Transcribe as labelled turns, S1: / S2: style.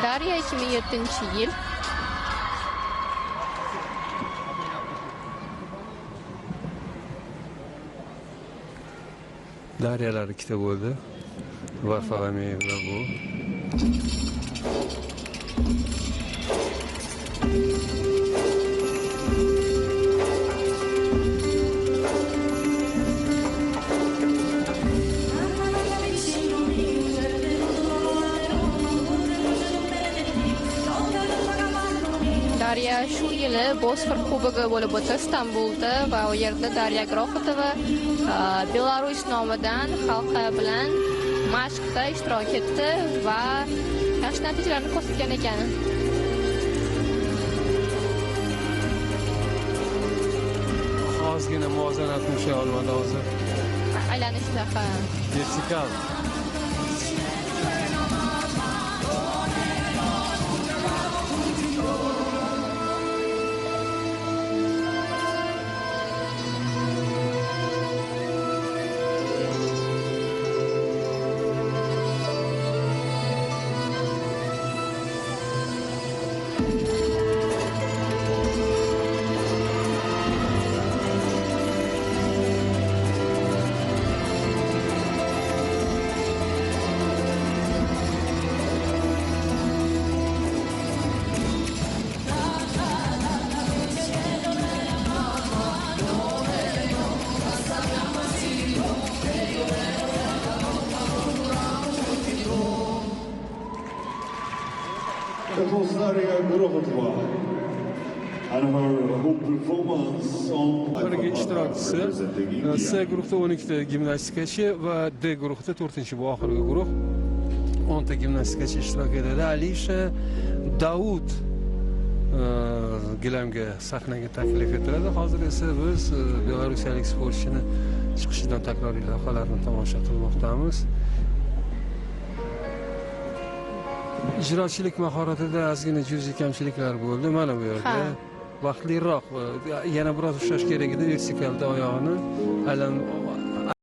S1: Darya 2007-yil.
S2: Daryalar ikkita bo'ldi. Varfag'ameyev va bu.
S1: Darya shu yili Bosfor kubogi bo'lib o'tdi Istanbulda va u yerda Darya Groxotova Belarus nomidan xalqi bilan mashqda ishtirok etdi va yaxshi natijalarni ko'rsatgan ekan.
S2: Ozgina muvozanatni ushlay olmadi hozir.
S1: Aylanishda
S2: vertikal.
S3: That was Darya Groxotova and her home performance on
S2: Birga ishtirokchisi C guruhda 12 ta gimnastikachi va D guruhda 4-bu oxirgi guruh 10 ta gimnastikachi ishtirok etadi. Alisha Daud gilamga sahnaga taklif etiladi. Hozir esa biz belarusiyalik sportchini chiqishidan takroriy lavhalarni tomosha qilmoqdamiz. Ijrochilik mahoratida ozgina juz'iy kamchiliklar bo'ldi. Mana bu yerda vaqtliroq yana biroz ushlash kerak edi vertikalda oyog'ini